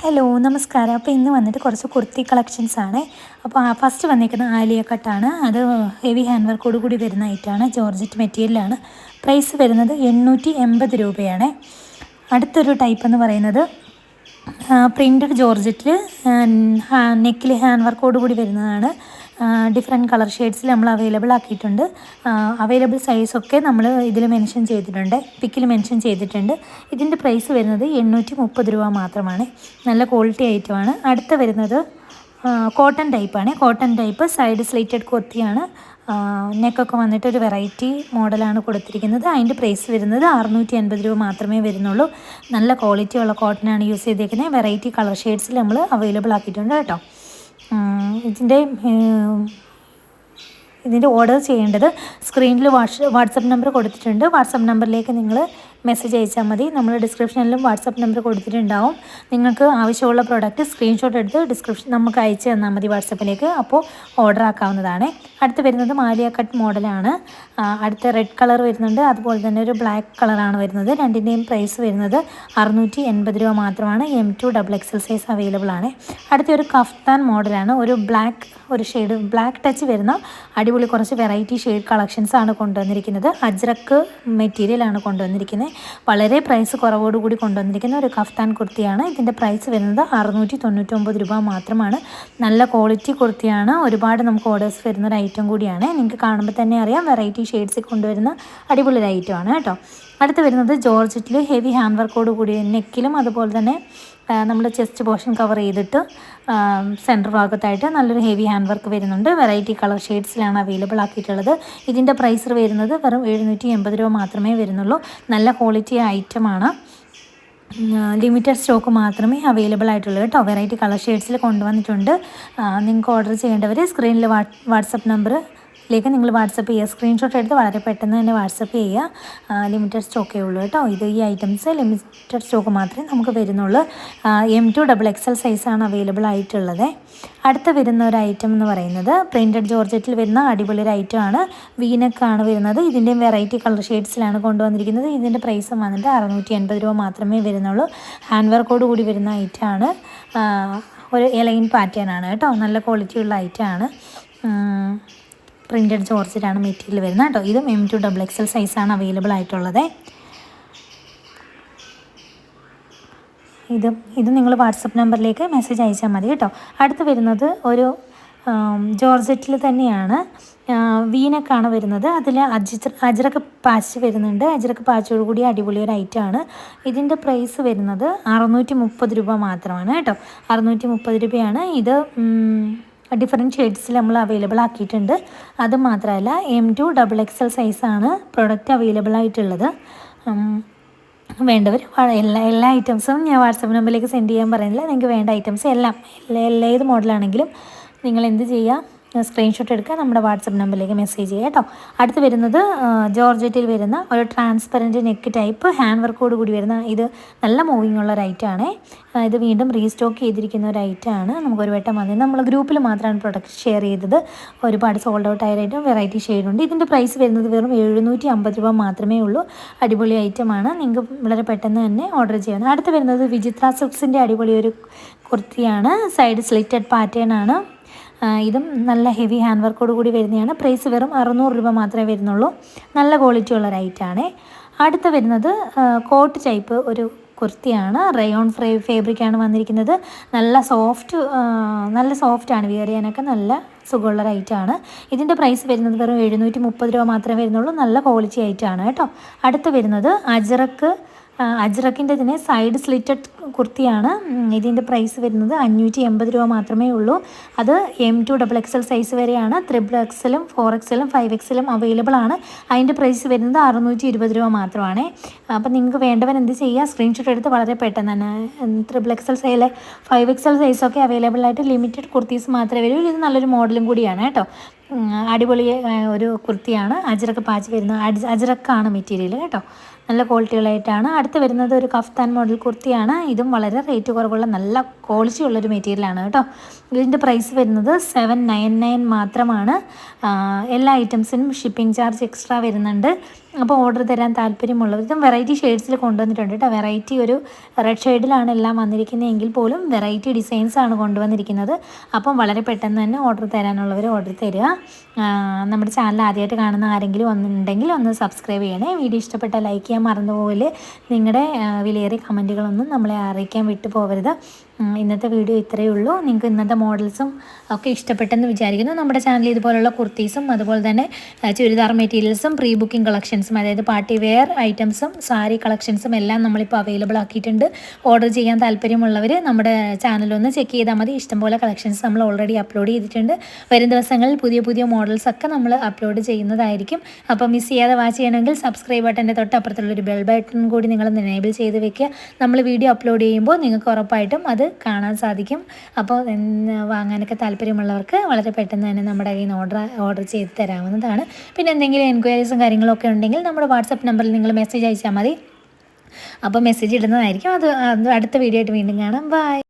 Hello നമസ്കാരം. അപ്പോൾ ഇന്ന് വന്നിട്ട് കുറച്ച് കുർത്തി കളക്ഷൻസ് ആണ്. അപ്പോൾ ഫസ്റ്റ് വന്നിരിക്കുന്ന ആലിയ കട്ടാണ്. അത് ഹെവി ഹാൻഡ് വർക്കോട് കൂടി വരുന്ന ഐറ്റമാണ്. ജോർജറ്റ് മെറ്റീരിയലാണ്. പ്രൈസ് വരുന്നത് 880 രൂപയാണ്. അടുത്തൊരു ടൈപ്പ് എന്ന് പറയുന്നത് പ്രിൻറ്റഡ് ജോർജറ്റിൽ നെക്കിൽ ഹാൻഡ് വർക്കോട് കൂടി വരുന്നതാണ്. ഡിഫറെൻറ്റ് കളർ ഷെയ്ഡ്സിൽ നമ്മൾ അവൈലബിൾ ആക്കിയിട്ടുണ്ട്. അവൈലബിൾ സൈസൊക്കെ നമ്മൾ ഇതിൽ മെൻഷൻ ചെയ്തിട്ടുണ്ട്, പിക്കിൽ മെൻഷൻ ചെയ്തിട്ടുണ്ട്. ഇതിൻ്റെ പ്രൈസ് വരുന്നത് 830 രൂപ മാത്രമാണ്. നല്ല ക്വാളിറ്റി ഐറ്റമാണ്. അടുത്ത വരുന്നത് കോട്ടൺ ടൈപ്പാണ്. കോട്ടൺ ടൈപ്പ് സൈഡ് സ്ലിറ്റഡ് കുർത്തിയാണ്. നെക്കൊക്കെ വന്നിട്ട് ഒരു വെറൈറ്റി മോഡലാണ് കൊടുത്തിരിക്കുന്നത്. അതിൻ്റെ പ്രൈസ് വരുന്നത് 680 രൂപ മാത്രമേ വരുന്നുള്ളൂ. നല്ല ക്വാളിറ്റിയുള്ള കോട്ടനാണ് യൂസ് ചെയ്തേക്കുന്നത്. വെറൈറ്റി കളർ ഷെയ്ഡ്സിൽ നമ്മൾ അവൈലബിൾ ആക്കിയിട്ടുണ്ട് കേട്ടോ. ഇതിൻ്റെ ഓർഡർ ചെയ്യേണ്ടത് സ്ക്രീനിൽ വാട്സപ്പ് നമ്പർ കൊടുത്തിട്ടുണ്ട്. വാട്സപ്പ് നമ്പറിലേക്ക് നിങ്ങൾ മെസ്സേജ് അയച്ചാൽ മതി. നമ്മൾ ഡിസ്ക്രിപ്ഷനിലും വാട്സപ്പ് നമ്പർ കൊടുത്തിട്ടുണ്ടാവും. നിങ്ങൾക്ക് ആവശ്യമുള്ള പ്രോഡക്റ്റ് സ്ക്രീൻഷോട്ട് എടുത്ത് നമുക്ക് അയച്ചു തന്നാൽ മതി വാട്സപ്പിലേക്ക്. അപ്പോൾ ഓർഡർ ആക്കാവുന്നതാണ്. അടുത്ത് വരുന്നത് മാലിയ കട്ട് മോഡലാണ്. അടുത്ത റെഡ് കളർ വരുന്നുണ്ട്, അതുപോലെ തന്നെ ഒരു ബ്ലാക്ക് കളറാണ് വരുന്നത്. രണ്ടിൻ്റെയും പ്രൈസ് വരുന്നത് 680 രൂപ മാത്രമാണ്. M2 XXL സൈസ് അവൈലബിൾ ആണ്. അടുത്ത ഒരു കഫ്താൻ മോഡലാണ്. ഒരു ഷെയ്ഡ് ബ്ലാക്ക് ടച്ച് വരുന്ന അടിപൊളി കുറച്ച് വെറൈറ്റി ഷെയ്ഡ് കളക്ഷൻസ് ആണ് കൊണ്ടുവന്നിരിക്കുന്നത്. അജ്രക്ക് മെറ്റീരിയലാണ് കൊണ്ടുവന്നിരിക്കുന്നത്. വളരെ പ്രൈസ് കുറവോടുകൂടി കൊണ്ടുവന്നിരിക്കുന്ന ഒരു കഫ്താൻ കുർത്തിയാണ്. ഇതിൻ്റെ പ്രൈസ് വരുന്നത് 699 രൂപ മാത്രമാണ്. നല്ല ക്വാളിറ്റി കുർത്തിയാണ്. ഒരുപാട് നമുക്ക് ഓർഡേഴ്സ് വരുന്ന ഒരു ഐറ്റം കൂടിയാണ്. നിങ്ങൾക്ക് കാണുമ്പോൾ തന്നെ അറിയാം, വെറൈറ്റി ഷെയ്ഡ്സിൽ കൊണ്ടുവരുന്ന അടിപൊളി ഒരു ഐറ്റമാണ് കേട്ടോ. അടുത്ത് വരുന്നത് ജോർജറ്റിൽ ഹെവി ഹാൻഡ് വർക്കോട് കൂടി നെക്കിലും അതുപോലെ തന്നെ നമ്മുടെ ചെസ്റ്റ് പോർഷൻ കവർ ചെയ്തിട്ട് സെൻറ്റർ ഭാഗത്തായിട്ട് നല്ലൊരു ഹെവി ഹാൻഡ് വർക്ക് വരുന്നുണ്ട്. വെറൈറ്റി കളർ ഷെയ്ഡ്സിലാണ് അവൈലബിൾ ആക്കിയിട്ടുള്ളത്. ഇതിൻ്റെ പ്രൈസ് വരുന്നത് വെറും 780 രൂപ മാത്രമേ വരുന്നുള്ളൂ. നല്ല ക്വാളിറ്റി ഐറ്റമാണ്. ലിമിറ്റഡ് സ്റ്റോക്ക് മാത്രമേ അവൈലബിൾ ആയിട്ടുള്ളൂ കേട്ടോ. വെറൈറ്റി കളർ ഷെയ്ഡ്സിൽ കൊണ്ടുവന്നിട്ടുണ്ട്. നിങ്ങൾക്ക് ഓർഡർ ചെയ്യേണ്ടവർ സ്ക്രീനിൽ വാട്സപ്പ് നമ്പറിലേക്ക് നിങ്ങൾ വാട്സപ്പ് ചെയ്യുക. സ്ക്രീൻഷോട്ട് എടുത്ത് വളരെ പെട്ടെന്ന് തന്നെ വാട്സപ്പ് ചെയ്യുക. ലിമിറ്റഡ് സ്റ്റോക്കേ ഉള്ളൂ കേട്ടോ. ഈ ഐറ്റംസ് ലിമിറ്റഡ് സ്റ്റോക്ക് മാത്രമേ നമുക്ക് വരുന്നുള്ളൂ. M2 XXL സൈസാണ് അവൈലബിൾ ആയിട്ടുള്ളത്. അടുത്ത വരുന്ന ഒരു ഐറ്റം എന്ന് പറയുന്നത് പ്രിൻറ്റഡ് ജോർജറ്റിൽ വരുന്ന അടിപൊളി ഒരു ഐറ്റമാണ്. വീനക്കാണ് വരുന്നത്. ഇതിൻ്റെയും വെറൈറ്റി കളർ ഷെയ്ഡ്സിലാണ് കൊണ്ടുവന്നിരിക്കുന്നത്. ഇതിൻ്റെ പ്രൈസ് വന്നിട്ട് 680 രൂപ മാത്രമേ വരുന്നുള്ളൂ. ഹാൻഡ് വർക്കോട് കൂടി വരുന്ന ഐറ്റമാണ്. ഒരു എലൈൻ പാറ്റേൺ ആണ് കേട്ടോ. നല്ല ക്വാളിറ്റിയുള്ള ഐറ്റമാണ്. പ്രിൻറ്റഡ് ജോർജറ്റാണ് മെറ്റീരിയൽ വരുന്നത് കേട്ടോ. ഇതും M2 XXL സൈസാണ് അവൈലബിൾ ആയിട്ടുള്ളത്. ഇത് നിങ്ങൾ വാട്സപ്പ് നമ്പറിലേക്ക് മെസ്സേജ് അയച്ചാൽ മതി കേട്ടോ. അടുത്ത് വരുന്നത് ഒരു ജോർജറ്റിൽ തന്നെയാണ്. വീനക്കാണ് വരുന്നത്. അതിൽ അജ്രക്ക് പാച്ച് വരുന്നുണ്ട്. അജ്രക്ക് പാച്ചോട് കൂടി അടിപൊളി ഒരു ഐറ്റമാണ്. ഇതിൻ്റെ പ്രൈസ് വരുന്നത് 630 രൂപ മാത്രമാണ് കേട്ടോ. 630 രൂപയാണ്. ഇത് ഡിഫറെൻറ്റ് ഷെയ്ഡ്സിൽ നമ്മൾ അവൈലബിൾ ആക്കിയിട്ടുണ്ട്. അത് മാത്രമല്ല M2 XXL സൈസാണ് പ്രൊഡക്റ്റ് അവൈലബിൾ ആയിട്ടുള്ളത്. വേണ്ടവർ എല്ലാ ഐറ്റംസും ഞാൻ വാട്സപ്പ് നമ്പറിലേക്ക് സെൻഡ് ചെയ്യാൻ പറയുന്നില്ല. നിങ്ങൾക്ക് വേണ്ട ഐറ്റംസ് ഏത് മോഡലാണെങ്കിലും നിങ്ങൾ എന്ത് ചെയ്യുക, സ്ക്രീൻഷോട്ട് എടുക്കുക, നമ്മുടെ വാട്സപ്പ് നമ്പറിലേക്ക് മെസ്സേജ് ചെയ്യുക കേട്ടോ. അടുത്ത് വരുന്നത് ജോർജറ്റിൽ വരുന്ന ഒരു ട്രാൻസ്പെറൻറ്റ് നെക്ക് ടൈപ്പ് ഹാൻഡ് വർക്കോട് കൂടി വരുന്ന, ഇത് നല്ല മൂവിങ് ഉള്ള ഒരു ഐറ്റമാണ്. ഇത് വീണ്ടും റീസ്റ്റോക്ക് ചെയ്തിരിക്കുന്ന ഒരു ഐറ്റമാണ്. നമുക്കൊരു വട്ടം വന്ന് നമ്മൾ ഗ്രൂപ്പിൽ മാത്രമാണ് പ്രൊഡക്റ്റ് ഷെയർ ചെയ്തത്. ഒരുപാട് സോൾഡ് ഔട്ട് ആയിട്ട് വെറൈറ്റി ഷെയ്ഡുണ്ട്. ഇതിൻ്റെ പ്രൈസ് വരുന്നത് വെറും 750 രൂപ മാത്രമേ ഉള്ളൂ. അടിപൊളി ഐറ്റമാണ്. നിങ്ങൾക്ക് വളരെ പെട്ടെന്ന് തന്നെ ഓർഡർ ചെയ്യണം. അടുത്ത് വരുന്നത് വിചിത്ര സിൽക്സിൻ്റെ അടിപൊളി ഒരു കുർത്തിയാണ്. സൈഡ് സ്ലിറ്റഡ് പാറ്റേൺ ആണ്. ഇതും നല്ല ഹെവി ഹാൻഡ് വർക്കോട് കൂടി വരുന്നതാണ്. പ്രൈസ് വെറും 600 രൂപ മാത്രമേ വരുന്നുള്ളൂ. നല്ല ക്വാളിറ്റി ഉള്ള റൈറ്റാണ്. അടുത്ത് വരുന്നത് കോട്ട് ടൈപ്പ് ഒരു കുർത്തിയാണ്. റയോൺ ഫാബ്രിക്കാണ് വന്നിരിക്കുന്നത്. നല്ല സോഫ്റ്റാണ്. വിയർ ചെയ്യാനൊക്കെ നല്ല സുഖമുള്ള റൈറ്റാണ്. ഇതിൻ്റെ പ്രൈസ് വരുന്നത് വെറും 730 രൂപ മാത്രമേ വരുന്നുള്ളൂ. നല്ല ക്വാളിറ്റി ആയിട്ടാണ് കേട്ടോ. അടുത്ത് വരുന്നത് അജ്രക്കിൻ്റെ ഇതിന് സൈഡ് സ്ലിറ്റഡ് കുർത്തിയാണ്. ഇതിൻ്റെ പ്രൈസ് വരുന്നത് 580 രൂപ മാത്രമേ ഉള്ളൂ. അത് M2 XXL സൈസ് വരെയാണ്. 3XL, 4XL, 5XL അവൈലബിൾ ആണ്. അതിൻ്റെ പ്രൈസ് വരുന്നത് 620 രൂപ മാത്രമാണ്. അപ്പം നിങ്ങൾക്ക് വേണ്ടവർ എന്ത് ചെയ്യുക, സ്ക്രീൻഷോട്ട് എടുത്ത് വളരെ പെട്ടെന്ന് തന്നെ 3XL, 5XL സൈസൊക്കെ അവൈലബിൾ ആയിട്ട് ലിമിറ്റഡ് കുർത്തീസ് മാത്രമേ വരൂ. ഇത് നല്ലൊരു മോഡലും കൂടിയാണ് കേട്ടോ. അടിപൊളി ഒരു കുർത്തിയാണ്. അജ്രക്ക് പാച്ച് വരുന്ന അജ്രക്കാണ് മെറ്റീരിയൽ കേട്ടോ. നല്ല ക്വാളിറ്റികളായിട്ടാണ്. അടുത്ത് വരുന്നത് ഒരു കഫ്താൻ മോഡൽ കുർത്തിയാണ്. ഇതും വളരെ റേറ്റ് കുറവുള്ള നല്ല ക്വാളിറ്റി ഉള്ളൊരു മെറ്റീരിയലാണ് കേട്ടോ. ഇതിൻ്റെ പ്രൈസ് വരുന്നത് 799 മാത്രമാണ്. എല്ലാ ഐറ്റംസിനും ഷിപ്പിംഗ് ചാർജ് എക്സ്ട്രാ വരുന്നുണ്ട്. അപ്പോൾ ഓർഡർ തരാൻ താല്പര്യമുള്ളവർ ഇതും വെറൈറ്റി ഷെയ്ഡ്സിൽ കൊണ്ടുവന്നിട്ടുണ്ട് കേട്ടോ. വെറൈറ്റി ഒരു റെഡ് ഷെയ്ഡിലാണ് എല്ലാം വന്നിരിക്കുന്നതെങ്കിൽ പോലും വെറൈറ്റി ഡിസൈൻസാണ് കൊണ്ടുവന്നിരിക്കുന്നത്. അപ്പം വളരെ പെട്ടെന്ന് തന്നെ ഓർഡർ തരാനുള്ളവർ ഓർഡർ തരിക. നമ്മുടെ ചാനൽ ആദ്യമായിട്ട് കാണുന്ന ആരെങ്കിലും ഒന്നുണ്ടെങ്കിൽ ഒന്ന് സബ്സ്ക്രൈബ് ചെയ്യണേ. വീഡിയോ ഇഷ്ടപ്പെട്ടാൽ ലൈക്ക് ചെയ്യാൻ മറന്നുപോലെ. നിങ്ങളുടെ വിലയേറിയ കമൻറ്റുകളൊന്നും നമ്മളെ അറിയിക്കാൻ വിട്ടു പോകരുത്. ഇന്നത്തെ വീഡിയോ ഇത്രയേ ഉള്ളൂ. നിങ്ങൾക്ക് ഇന്നത്തെ മോഡൽസും ഒക്കെ ഇഷ്ടപ്പെട്ടെന്ന് വിചാരിക്കുന്നു. നമ്മുടെ ചാനലിൽ ഇതുപോലുള്ള കുർത്തീസും അതുപോലെ തന്നെ ചുരിദാർ മെറ്റീരിയൽസും പ്രീ ബുക്കിംഗ് കളക്ഷൻസും അതായത് പാർട്ടി വെയർ ഐറ്റംസും സാരി കളക്ഷൻസും എല്ലാം നമ്മളിപ്പോൾ അവൈലബിൾ ആക്കിയിട്ടുണ്ട്. ഓർഡർ ചെയ്യാൻ താല്പര്യമുള്ളവർ നമ്മുടെ ചാനലൊന്ന് ചെക്ക് ചെയ്താൽ മതി. ഇഷ്ടംപോലെ കളക്ഷൻസ് നമ്മൾ ഓൾറെഡി അപ്ലോഡ് ചെയ്തിട്ടുണ്ട്. വരും ദിവസങ്ങളിൽ പുതിയ പുതിയ മോഡൽസൊക്കെ നമ്മൾ അപ്ലോഡ് ചെയ്യുന്നതായിരിക്കും. അപ്പോൾ മിസ് ചെയ്യാതെ വാച്ച് ചെയ്യണമെങ്കിൽ സബ്സ്ക്രൈബ് ബട്ടൻ്റെ തൊട്ടപ്പുറത്തുള്ളൊരു ബെൽ ബട്ടൺ കൂടി നിങ്ങളൊന്ന് എനേബിൾ ചെയ്ത് വെക്കുക. നമ്മൾ വീഡിയോ അപ്ലോഡ് ചെയ്യുമ്പോൾ നിങ്ങൾക്ക് ഉറപ്പായിട്ടും അത് കാണാൻ സാധിക്കും. അപ്പോൾ വാങ്ങാനൊക്കെ താല്പര്യമുള്ളവർക്ക് വളരെ പെട്ടെന്ന് തന്നെ നമ്മുടെ കയ്യിൽ നിന്ന് ഓർഡർ ചെയ്ത് തരാവുന്നതാണ്. പിന്നെ എന്തെങ്കിലും എൻക്വയറീസും കാര്യങ്ങളൊക്കെ ഉണ്ടെങ്കിൽ നമ്മുടെ വാട്സപ്പ് നമ്പറിൽ നിങ്ങൾ മെസ്സേജ് അയച്ചാൽ മതി. അപ്പോൾ മെസ്സേജ് ഇടുന്നതായിരിക്കും. അത് അടുത്ത വീഡിയോ ആയിട്ട് വീണ്ടും കാണാം. ബൈ.